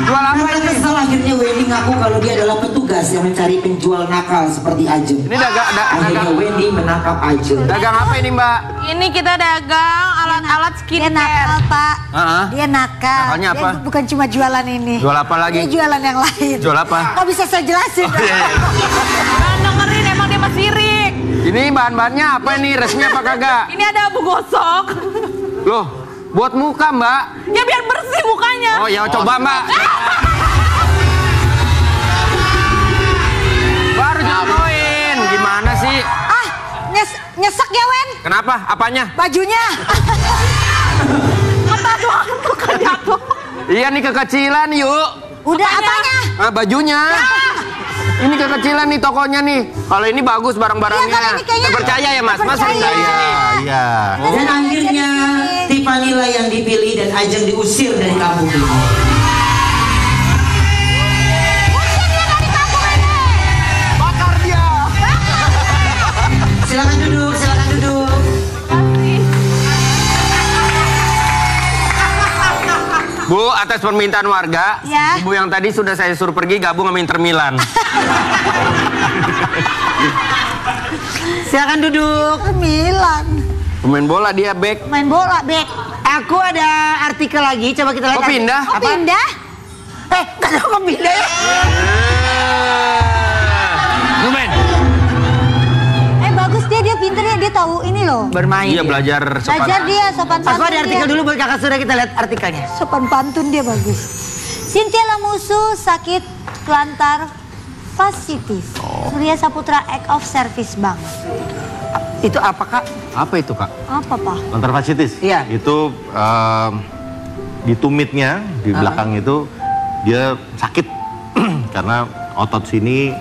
Jual apa Karena ini? kesal akhirnya Wendy ngaku kalau dia adalah petugas yang mencari penjual nakal seperti Ajeng. Ini Akhirnya Wendy menangkap Ajeng. dagang apa ini, Mbak? Ini kita dagang alat-alat Dia nakal skincare. Pak. Heeh. Dia nakal. Nakalnya apa? Dia bukan cuma jualan ini. Jual apa lagi? Dia jualan yang lain. Jual apa? Kok bisa saya jelasin? Jangan dengerin emang dia masih sirik. Ini bahan-bahannya apa ini? Resmi apa kagak? Ini ada abu gosok. Loh, buat muka, Mbak. Ya biar bersih mukanya. Oh ya, coba, Mbak. Kenapa? Apanya? Bajunya. Apa doang bukan jatuh. Iya nih kekecilan yuk. Udah apanya? Bajunya. Ini kekecilan nih tokonya nih. Kalau ini bagus barang-barangnya. Iya, kalau ini kayaknya Percaya ya Mas? Mas percaya. Iya. Dan akhirnya Tiffany lah yang dipilih dan Ajeng diusir dari kampung ini. Bakar dia. Silakan duduk, silakan duduk. Bu, atas permintaan warga, Ya. ibu yang tadi sudah saya suruh pergi gabung sama Inter Milan. Silakan duduk. Milan. Pemain bola dia, back. Main bola, Bek. Aku ada artikel lagi, coba kita lihat. Oh, pindah? Oh, pindah? Nggak tahu kok pindah ya? Lumen. Bagus dia pinter ya, dia tahu ini loh. Bermain. Dia belajar sopan. Belajar dia sopan pantun. Aku ada artikel dia. dulu buat kakak Surya, kita lihat artikelnya. Sopan pantun dia bagus. Cynthia Lamusu sakit plantar fasciitis. Surya Saputra act of service bank. Itu apa kak? Apa itu, Kak? Apa Pak? Plantar fasciitis. Iya. Itu di tumitnya, di belakang itu dia sakit karena otot sini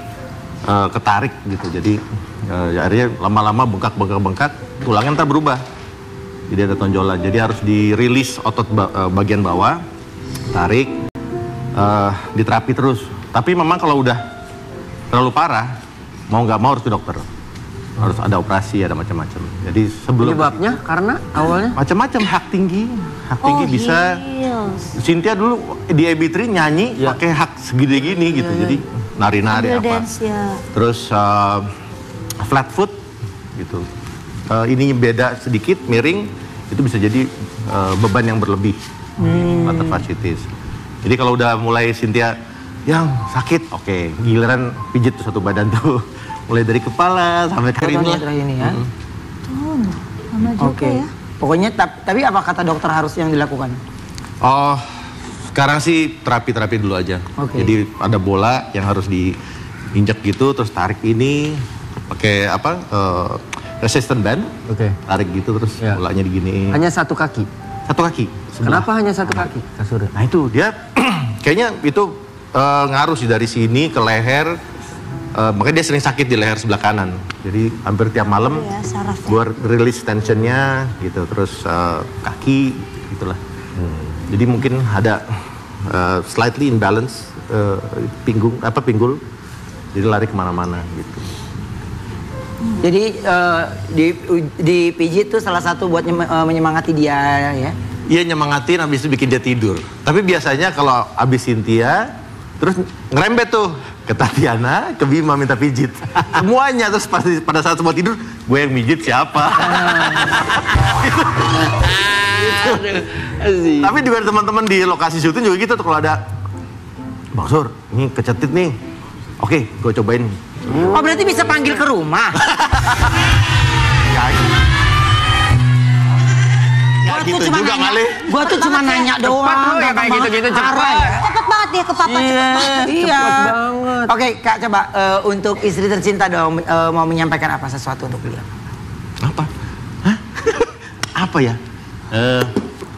ketarik gitu. Jadi akhirnya lama-lama bengkak, tulangnya ntar berubah. Jadi ada tonjolan. Jadi harus dirilis otot bagian bawah, tarik, diterapi terus. Tapi memang kalau udah terlalu parah, mau nggak mau harus ke dokter. Harus ada operasi, ada macam-macam. Jadi sebelum Penyebabnya karena awalnya? macam-macam, hak tinggi bisa. Heels. Cynthia dulu di AB3 nyanyi pakai hak segede gini gitu. Jadi nari-nari Sambil apa. dance ya. Terus flat foot gitu. Ininya beda sedikit, miring, itu bisa jadi beban yang berlebih. Plantar fasciitis. Jadi kalau udah mulai Cynthia yang sakit, oke, giliran pijit tuh satu badan tuh. Mulai dari kepala sampai kaki ini. Ini ya. Sama juga Oke. ya. Pokoknya tapi apa kata dokter harus yang dilakukan? Oh, sekarang sih terapi dulu aja. Oke. Jadi ada bola yang harus diinjak gitu, terus tarik ini, pakai apa? Resistant band. Oke. Tarik gitu terus Ya. bolanya diginiin. Hanya satu kaki. Satu kaki. sebelah. Kenapa hanya satu kaki, Kak Surya? Nah itu dia kayaknya itu ngaruh sih dari sini ke leher. Makanya dia sering sakit di leher sebelah kanan. Jadi hampir tiap malam Ya, sarafnya. buat release tensionnya gitu. Terus kaki gitulah. Jadi mungkin ada slightly imbalance pinggul. Jadi lari kemana-mana gitu. Jadi dipijit tuh salah satu buat menyemangati dia ya. Iya nyemangatin, habis itu bikin dia tidur. Tapi biasanya kalau abis Cynthia, terus ngerembet tuh ke Tatiana, ke Bima minta pijit. Semuanya, terus pada saat semua tidur, gue yang mijit siapa? Tapi juga teman-teman di lokasi syuting juga gitu tuh, kalau ada Bang Sur, ini kecetit nih. Oke, gue cobain. Oh berarti bisa panggil ke rumah? Ya gitu juga kali. Gua tuh cuma nanya doang. Cepat lu ya, kayak gitu-gitu cepat. Cepet banget dia ke papa, cepet banget. Iya. banget. Oke Kak, coba untuk istri tercinta dong, mau menyampaikan apa sesuatu untuk beliau? Apa? Hah? Apa ya?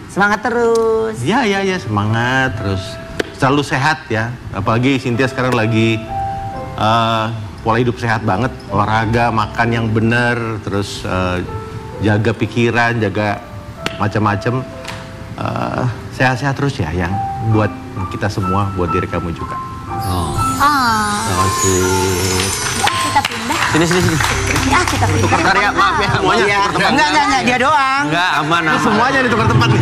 Semangat terus. Ya semangat terus selalu sehat ya. Apalagi Cynthia sekarang lagi pola hidup sehat banget, olahraga, makan yang benar, terus jaga pikiran, jaga macam-macam. Sehat-sehat terus ya, yang buat kita semua, buat diri kamu juga. Ah, kita pindah. Sini. Ya, kita pindah. Bentar ya, maaf ya. Semuanya Iya. tukar tempat. Enggak, dia doang. Enggak, aman. Semuanya ditukar tempat nih.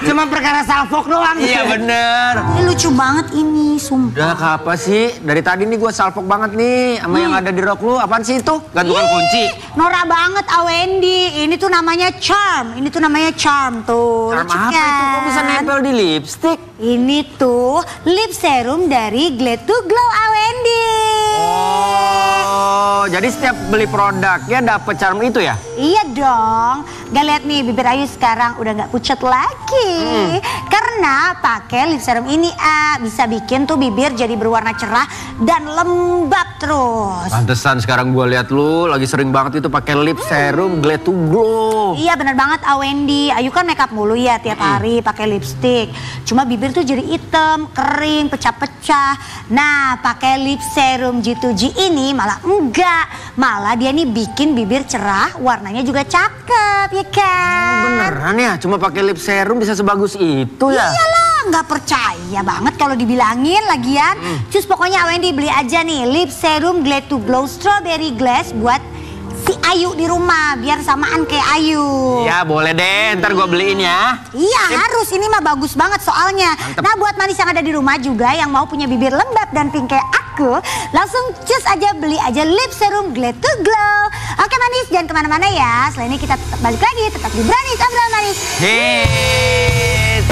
Cuma perkara salfok doang. Iya bener. Ini lucu banget ini, sumpah. Udah apa sih? Dari tadi nih gue salpok banget nih sama yang ada di rok lu. Apaan sih itu? Gantungan kunci. Norak banget Awendi. Ini tuh namanya charm. Ini tuh namanya charm tuh. Charm Lucu apa kan? itu? Kok bisa nempel di lipstick? Ini tuh lip serum dari Glad to Glow Awendi. Oh, jadi setiap beli produknya dapet charm itu ya? Iya dong. Gak lihat nih bibir Ayu sekarang udah gak pucat lagi. Karena pakai lip serum ini bisa bikin tuh bibir jadi berwarna cerah dan lembab terus. Pantesan sekarang gue lihat lu lagi sering banget itu pakai lip serum Glad to Glow. Iya benar banget Wendy. Ayu kan makeup mulu ya tiap hari pakai lipstick. Cuma bibir tuh jadi hitam, kering, pecah-pecah. Nah pakai lip serum G2G ini malah enggak. Malah dia nih bikin bibir cerah, warnanya juga cakep ya kan. Beneran ya? Cuma pakai lip serum bisa sebagus itu ya? Iyalah, nggak percaya banget kalau dibilangin lagian. Cus pokoknya Wendy beli aja nih lip serum Glad to Glow Strawberry Glass buat si Ayu di rumah biar samaan kayak Ayu. Ya boleh deh, ntar gue beliin ya. Iya harus, ini mah bagus banget soalnya. Mantep. Nah buat manis yang ada di rumah juga yang mau punya bibir lembab dan pink kayak aku, langsung cus aja beli aja lip serum Glad to Glow. Oke manis, jangan kemana-mana ya. Selain ini kita tetap balik lagi, tetap di Brownies Obrolan Manis. Hits.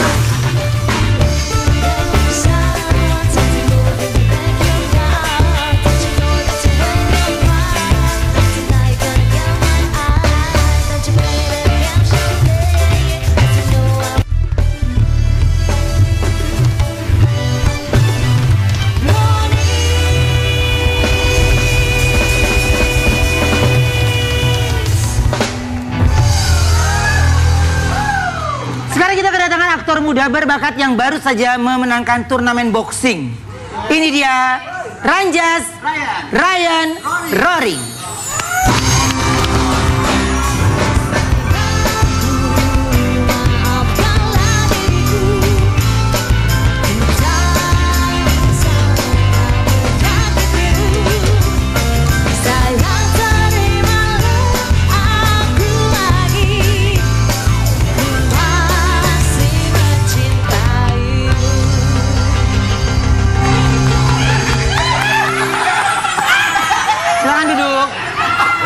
Aktor muda berbakat yang baru saja memenangkan turnamen boxing. Ini dia Ranjas Ryan Rory.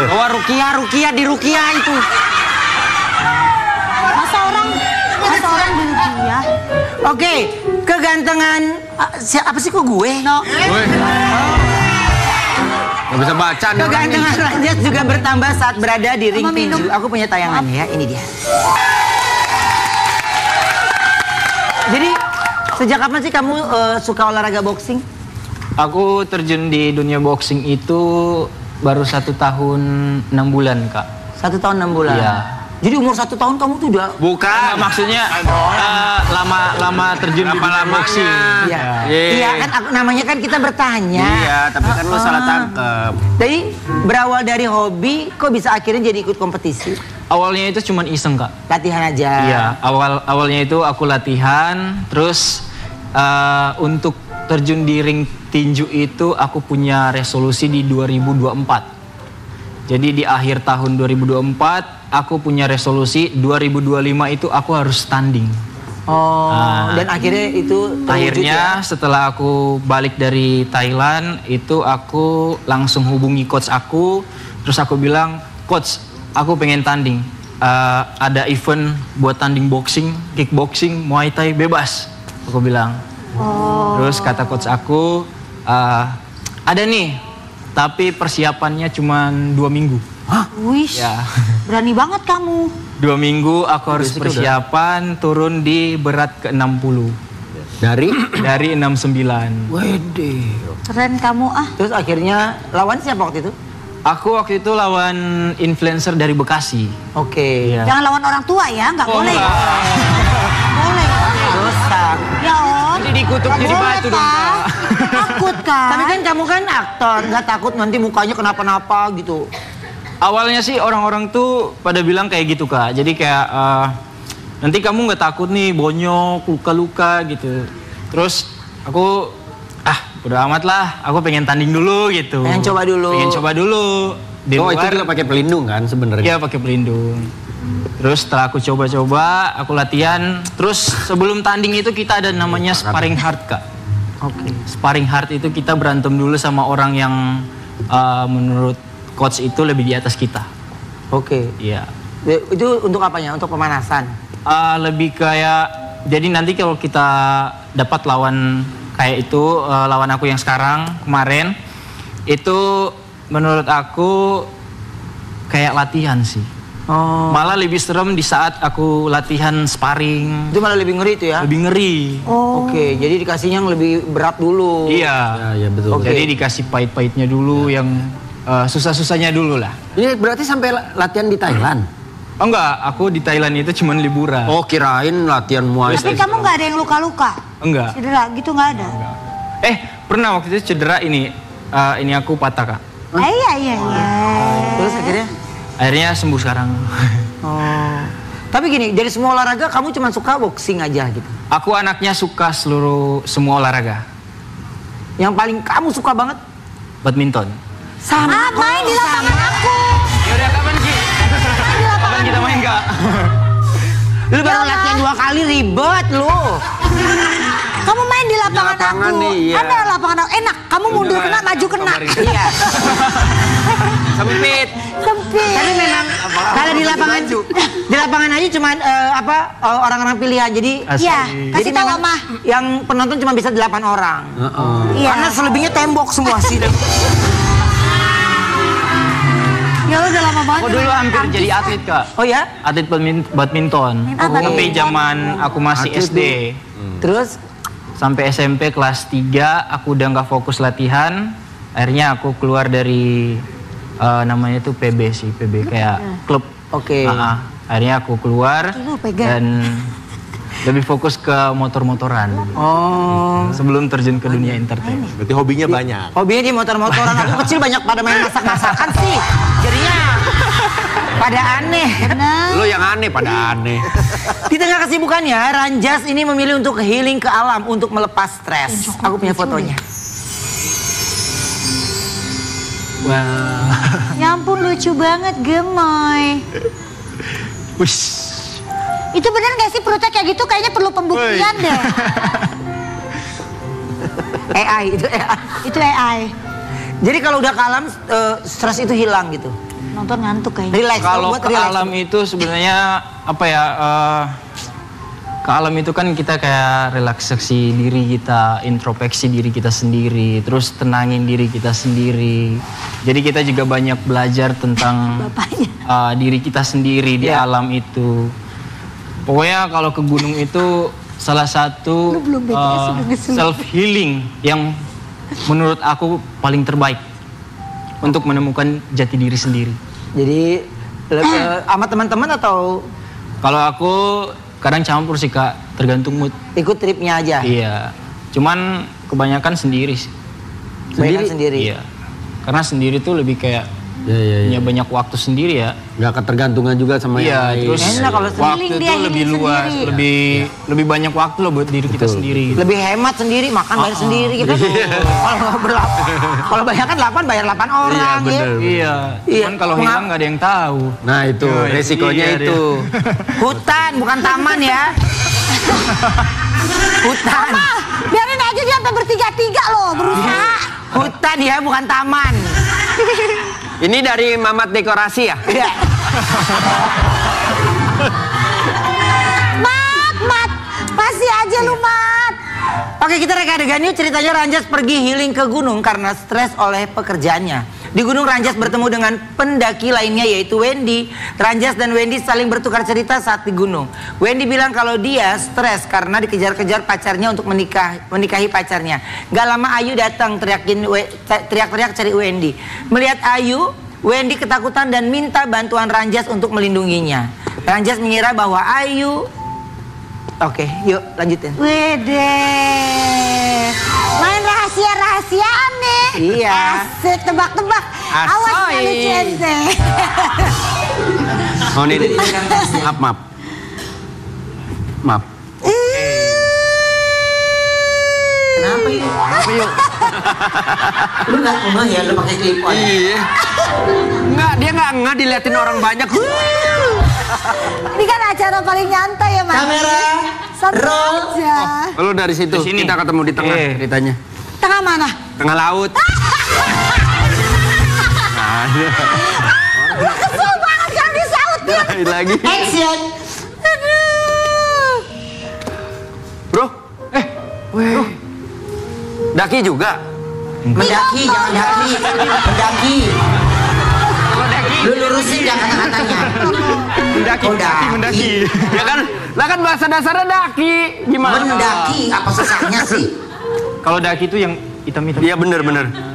Wah Rukia di Rukia itu. Masa orang di Rukia? Oke, kegantengan siapa sih kok gue? No. Gak bisa baca nih. Kegantengan Ranjas juga bertambah saat berada di ring tinju. Aku punya tayangannya ya, ini dia. Jadi sejak kapan sih kamu suka olahraga boxing? Aku terjun di dunia boxing itu baru 1 tahun 6 bulan kak. 1 tahun 6 bulan? Iya. Jadi umur 1 tahun kamu tuh udah... Bukan, maksudnya lama terjun di dunia boxing. Iya, iya kan namanya kan kita bertanya. Iya, tapi kan lo salah tangkep. Jadi berawal dari hobi, kok bisa akhirnya jadi ikut kompetisi? Awalnya itu cuma iseng kak. Latihan aja? Iya, awalnya itu aku latihan, terus untuk terjun di ring tinju itu aku punya resolusi di 2024. Jadi di akhir tahun 2024 aku punya resolusi 2025 itu aku harus tanding. Oh, dan akhirnya itu akhirnya ya? Setelah aku balik dari Thailand itu aku langsung hubungi coach aku, terus aku bilang, "Coach, aku pengen tanding. Ada event buat tanding boxing, kickboxing, muay thai bebas." Aku bilang. Terus kata coach aku, ada nih, tapi persiapannya cuma 2 minggu. Hah? Wih, ya. Berani banget kamu. 2 minggu aku harus persiapan turun di berat ke 60. Dari 69. Wede. Keren kamu ah. Terus akhirnya lawan siapa waktu itu? Aku waktu itu lawan influencer dari Bekasi. Oke. Ya. Jangan lawan orang tua ya, nggak boleh. Boleh. Dosa. Ya Om. Jadi dikutuk jadi batu dong Kak. Takut kan? Tapi kan kamu kan aktor, nggak takut nanti mukanya kenapa-napa gitu. Awalnya sih orang-orang tuh pada bilang kayak gitu Kak. Jadi kayak nanti kamu nggak takut nih bonyok, luka-luka gitu. Terus aku udah amat lah. Aku pengen tanding dulu gitu. Pengen coba dulu. Di luar, itu juga pakai pelindung kan sebenarnya? Iya pakai pelindung. Terus setelah aku coba-coba, aku latihan. Terus sebelum tanding itu kita ada namanya sparring hard Kak. Oke. Sparring hard itu kita berantem dulu sama orang yang menurut coach itu lebih di atas kita. Oke. Iya. Itu untuk apanya? Untuk pemanasan? Lebih kayak, jadi nanti kalau kita dapat lawan kayak itu, lawan aku yang sekarang, kemarin, itu menurut aku kayak latihan sih. Oh. Malah lebih serem di saat aku latihan sparring. Itu malah lebih ngeri itu ya? Lebih ngeri. Oke, jadi dikasihnya yang lebih berat dulu. Iya. Ya betul. Oke. Jadi dikasih pahit-pahitnya dulu, yang susah-susahnya dulu lah. Ini berarti sampai latihan di Thailand? Oh enggak, aku di Thailand itu cuma liburan. Oh, kirain latihan Muay Tapi Thai. kamu nggak ada yang luka-luka? Enggak. Cedera gitu nggak ada? Pernah waktu itu cedera ini aku patah, Kak. Iya. Terus Akhirnya sembuh sekarang. Oh. Tapi gini, dari semua olahraga kamu cuma suka boxing aja gitu? Aku anaknya suka semua olahraga. Yang paling kamu suka banget? Badminton. Sama. Main di lapangan aku. Yaudah, kapan Ki? Kapan kita main, Kak? Lu baru latihan 2 kali, ribet lu. Kamu main di lapangan aku. nih, iya. Ada lapangan aku. Enak, kamu mundur kena, maju kena. Iya. Sempit. Sempit. Tapi memang kalau di lapangan aja cuma orang-orang pilihan. Jadi Iya, kasih tahu memang Mama. yang penonton cuma bisa 8 orang. Iya. Karena selebihnya tembok semua sih. Ya udah lama banget. Aku dulu hampir jadi atlet, Kak. Oh ya? Atlet badminton. Sampai zaman aku masih SD. Terus? Sampai SMP kelas 3 aku udah nggak fokus latihan. Akhirnya aku keluar dari namanya itu PB sih, PB kayak klub. Oke. Akhirnya aku keluar dan lebih fokus ke motor-motoran. Oh. Sebelum terjun ke dunia entertainment. Berarti hobinya banyak. Hobinya di motor-motoran. Aku kecil banyak pada main masak-masakan sih. Jadinya pada aneh. Lo yang aneh pada aneh. Di tengah kesibukannya, Ranjas ini memilih untuk healing ke alam untuk melepas stres. Aku punya fotonya. Wah. Ya ampun, lucu banget, gemoy. Wish. Itu bener gak sih perutnya kayak gitu? Kayaknya perlu pembuktian deh. AI, itu AI. Itu AI. Jadi kalau udah ke alam, stres itu hilang gitu. Nonton ngantuk kayaknya. Relax. Kalau buat ke relax. alam itu sebenarnya apa ya? Ke alam itu kan kita kayak relaksasi diri kita, introspeksi diri kita sendiri, terus tenangin diri kita sendiri. Jadi kita juga banyak belajar tentang diri kita sendiri di alam itu. Pokoknya kalau ke gunung itu salah satu self healing yang menurut aku paling terbaik untuk menemukan jati diri sendiri. Jadi sama teman-teman atau? Kalau aku kadang campur sih, Kak, tergantung mood. Ikut tripnya aja? Iya, cuman kebanyakan sendiri sih. Sendiri? Iya, karena sendiri tuh lebih kayak punya banyak waktu sendiri ya. Gak ketergantungan juga sama yang lain. Terus waktu itu lebih luas, lebih banyak waktu loh buat diri kita sendiri. Gitu. Lebih hemat sendiri, makan bayar sendiri gitu. Kalau banyak kan 8 bayar 8 orang ya. Iya. Cuman kalau hilang nggak ada yang tahu. Nah itu resikonya itu. Hutan bukan taman ya. Hutan. Mama, biarin aja dia sampai bertiga-tiga loh berusaha. Hutan ya, bukan taman. Ini dari Mamat Dekorasi ya? Iya. Mat, masih aja lu, Mat. Oke, kita reka adegan yuk. Ceritanya Ranjas pergi healing ke gunung karena stres oleh pekerjaannya. Di gunung Ranjas bertemu dengan pendaki lainnya yaitu Wendy. Ranjas dan Wendy saling bertukar cerita saat di gunung. Wendy bilang kalau dia stres karena dikejar-kejar pacarnya untuk menikahi pacarnya. Gak lama Ayu datang teriak-teriak cari Wendy. Melihat Ayu, Wendy ketakutan dan minta bantuan Ranjas untuk melindunginya. Ranjas mengira bahwa Ayu... Oke, yuk lanjutin. Wede, main rahasia-rahasiaan nih. Iya. Asik, tebak-tebak. Awas kali CNC. Oh ini. Maaf. Kenapa yuk? Lu gak ngeh ya, lu pakai clip on? Iya. Enggak, dia nggak diliatin orang banyak. Ini kan acara paling nyantai ya, Mas. Kamera, roll. Lalu dari situ kita ketemu di tengah ceritanya. Tengah mana? Tengah laut. Kesel banget kan disautin. Lagi. Action. Aduh. Bro. Bro. Daki juga? Mendaki, jangan daki. Mendaki. Lu lurusin dah kata-katanya. Mendaki. Ya kan? Lah kan bahasa dasarnya daki. Gimana? Mendaki, apa susahnya sih? Kalau daki itu yang hitam-hitam. Iya bener.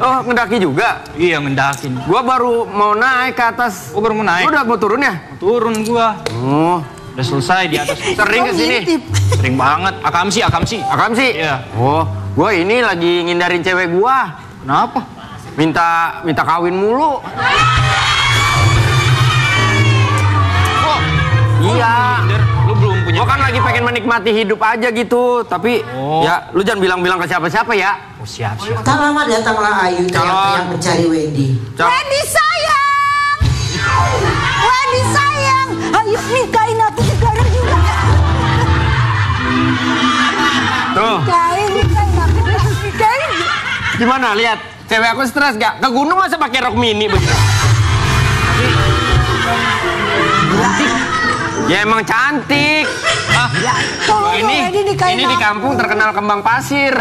Oh ngedaki juga? Iya ngendakin. Gua baru mau naik ke atas. Oh baru mau naik? Udah mau turun ya? Mau turun gua. Oh. Udah selesai di atas. Sering kesini? Sering banget. Akamsi. Iya. Oh, gua ini lagi ngindarin cewek gua. Kenapa? Minta kawin mulu. Iya. Lu belum punya. Gua kan lagi pengen menikmati hidup aja gitu, tapi ya lu jangan bilang-bilang ke siapa-siapa ya. Oh siap. Tak lama datanglah Ayu teriak-teriak mencari Wendy. Wendy sayang! Wendy sayang! Ayo nikahin aku sekarang juga. Tuh. Nikahin aku. Gimana lihat? Cewek aku stres gak? Ke gunung masa pakai rok mini begitu? Ya emang cantik. Ya, tolong Ini di kampung terkenal kembang pasir.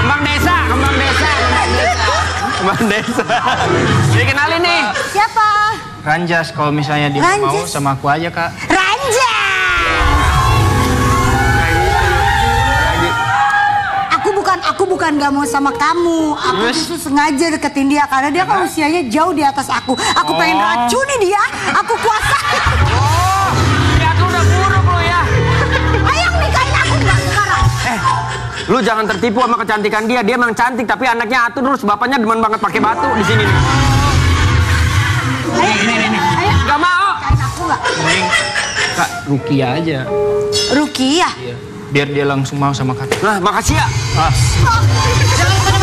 Kembang desa. Dikenalin nih. Siapa? Ranjas, kalau misalnya dia mau sama aku aja kak. Ranjas! Aku bukan gak mau sama kamu. Aku justru sengaja deketin dia karena dia kan usianya jauh di atas aku. Aku pengen racuni dia. Aku kuasai. Oh, ya aku udah buruk lo ya. Ayo nikahin aku nggak sekarang. Lu jangan tertipu sama kecantikan dia. Dia emang cantik tapi anaknya atur terus. Bapaknya demen banget pakai batu di sini nih. Ayo. Gak mau. Nikahin aku nggak? Mending kak Rukia aja. Rukia? Iya. Biar dia langsung mau sama kakak. Nah, makasih ya. Jangan